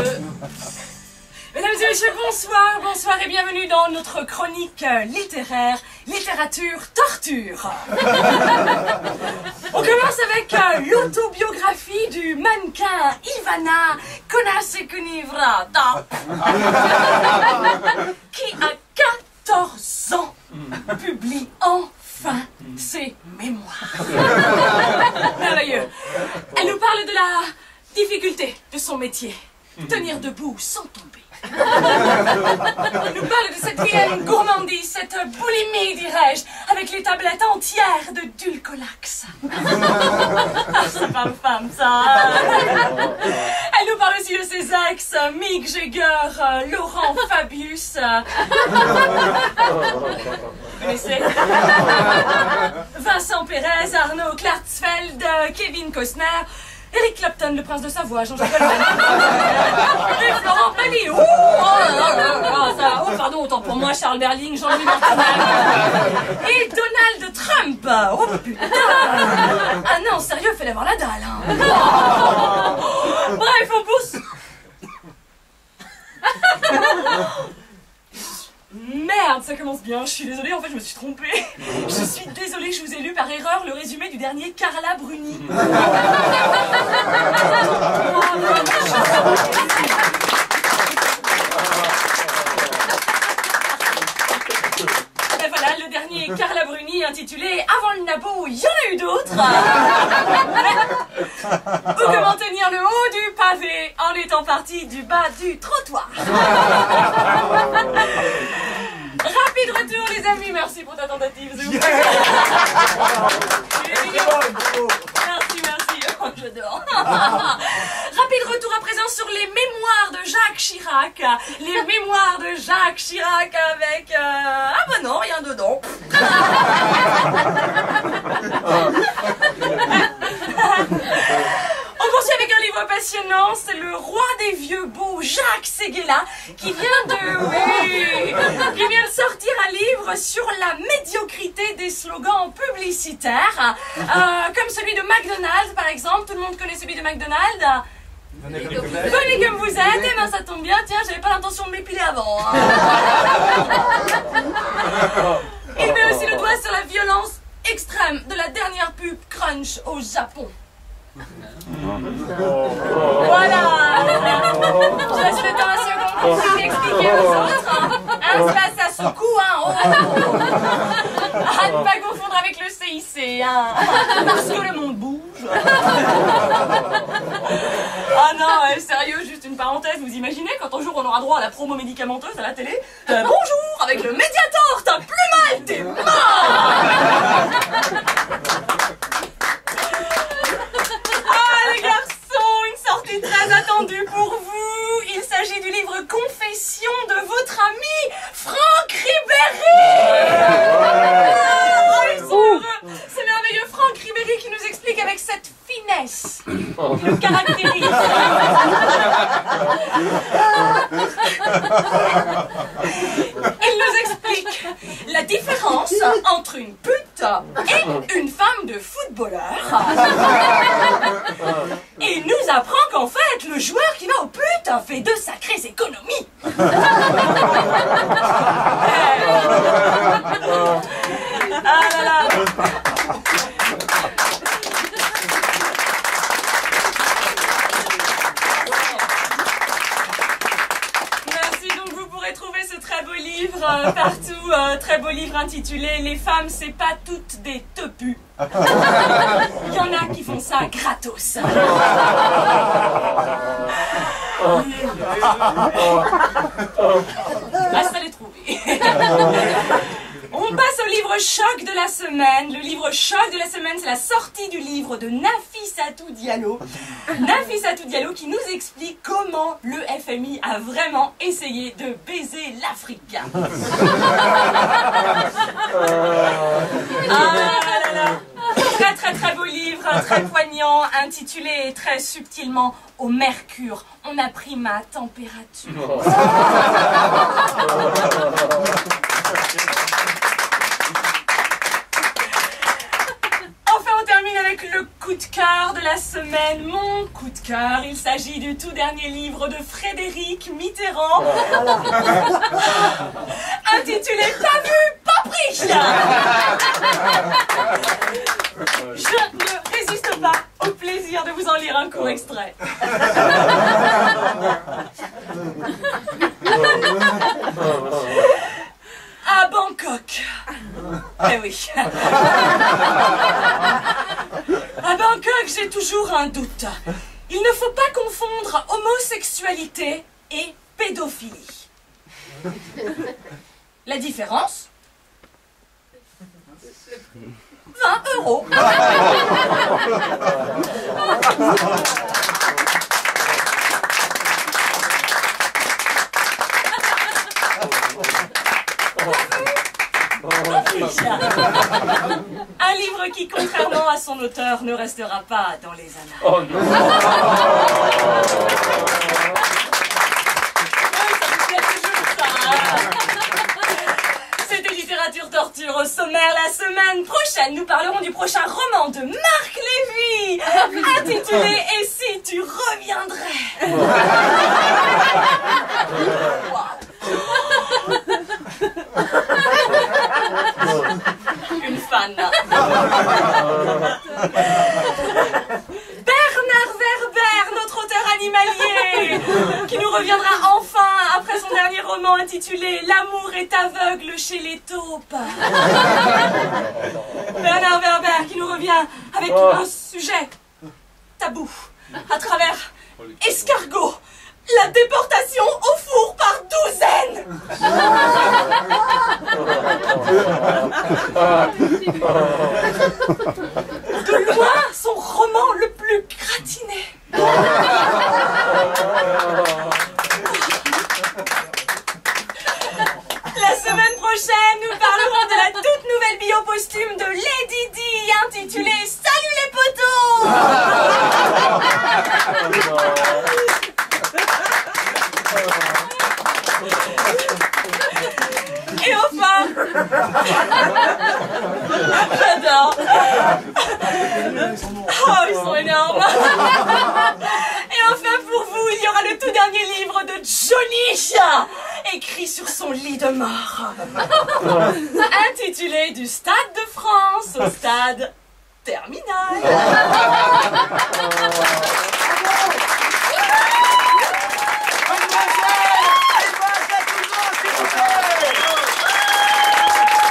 Mesdames et messieurs, bonsoir, bonsoir et bienvenue dans notre chronique littéraire, littérature, torture. On commence avec l'autobiographie du mannequin Ivana Konasekunivrata, qui à 14 ans publie enfin ses mémoires. Merveilleux. Elle nous parle de la difficulté de son métier, tenir debout sans tomber. Elle nous parle de cette vilaine gourmandise, cette boulimie, dirais-je, avec les tablettes entières de Dulcolax. Ah, c'est pas une femme, ça. Elle nous parle aussi de ses ex, Mick Jagger, Laurent Fabius. Vous connaissez? Vincent Pérez, Arnaud Klartzfeld, Kevin Costner, Eric Clapton, le prince de Savoie, Jean-Jacques Goldman. Et Florent Pagny. Oh, pardon, autant pour moi, Charles Berling, Jean-Louis Martinal. Et Donald Trump. Oh putain. Ah non, sérieux, fallait avoir la dalle. Hein. Bref, on pousse. Merde, ça commence bien, je suis désolée, en fait je me suis trompée. Je suis désolée, je vous ai lu par erreur le résumé du dernier Carla Bruni. Et voilà, le dernier Carla Bruni intitulé Avant le Nabo, il y en a eu d'autres. Ou comment tenir le haut du pavé en étant parti du bas du trottoir. Rapide retour les amis, merci pour ta tentative. Merci, merci, oh, j'adore. Rapide retour à présent sur les mémoires de Jacques Chirac. Les mémoires de Jacques Chirac avec... Ah bah non, rien dedans. On poursuit avec un livre passionnant, c'est le roi des vieux beaux, Jacques Séguéla, qui vient de sortir un livre sur la médiocrité des slogans publicitaires, comme celui de McDonald's par exemple. Tout le monde connaît celui de McDonald's? Venez comme vous êtes, et ben ça tombe bien, tiens, j'avais pas l'intention de m'épiler avant. Hein. Il met aussi le doigt sur la violence extrême de la dernière pub Crunch au Japon. Voilà. Je laisse le temps à ceux qui ont compris d'expliquer aux autres. Ça secoue, hein. Oh. À ne pas confondre avec le CIC, hein. Parce que le monde bouge. Ah non, sérieux, juste une parenthèse. Vous imaginez quand un jour on aura droit à la promo médicamenteuse à la télé? Bonjour, avec le Mediator, t'as plus mal, t'es mort. Les garçons, une sortie très attendue pour vous. Il s'agit du livre Confession de votre ami Franck Ribéry. Oh, ils sont heureux. C'est merveilleux, Franck Ribéry qui nous explique avec cette finesse qui le caractérise. Il nous explique la différence entre une pute et une femme de footballeur. Et il nous apprend qu'en fait, le joueur qui va aux putes fait de sacrées économies. Ah là là. Merci, donc vous pourrez trouver ce très beau livre partout, très beau livre intitulé « Les femmes, c'est pas toutes des tepus ». Il y en a qui font ça gratos. Ah, ça l'est trouvé. On passe au livre choc de la semaine. Le livre choc de la semaine, c'est la sortie du livre de Nafissatou Diallo. Nafissatou Diallo qui nous explique comment le FMI a vraiment essayé de baiser l'Afrique. Ah là là. Très très très beau livre, très poignant, intitulé très subtilement « Au mercure, on a pris ma température ». Enfin, on termine avec le coup de cœur de la semaine, mon coup coup de cœur. Il s'agit du tout dernier livre de Frédéric Mitterrand, intitulé Pas vu, pas pris. Je ne résiste pas au plaisir de vous en lire un court extrait. À Bangkok. Eh oui. À Bangkok, j'ai toujours un doute. Il ne faut pas confondre homosexualité et pédophilie. La différence ? 20 €. Un livre qui, contrairement à son auteur, ne restera pas dans les annales. Oh non. C'était Littérature Torture au sommaire. La semaine prochaine, nous parlerons du prochain roman de Marc Lévy, intitulé « Et si tu reviendrais ?» Une fan. Bernard Werber, notre auteur animalier, qui nous reviendra enfin après son dernier roman intitulé « L'amour est aveugle chez les taupes ». Bernard Werber qui nous revient avec un sujet tabou à travers Escargot, la déportation au four par douzaines. De loin, son roman le plus gratiné. La semaine prochaine, nous parlerons de la toute nouvelle bio posthume de Lady Di, intitulée « Salut les potos !» Et enfin, j'adore. Oh, ils sont énormes. Et enfin, pour vous, il y aura le tout dernier livre de Johnny, écrit sur son lit de mort, intitulé « Du Stade de France au stade terminal ».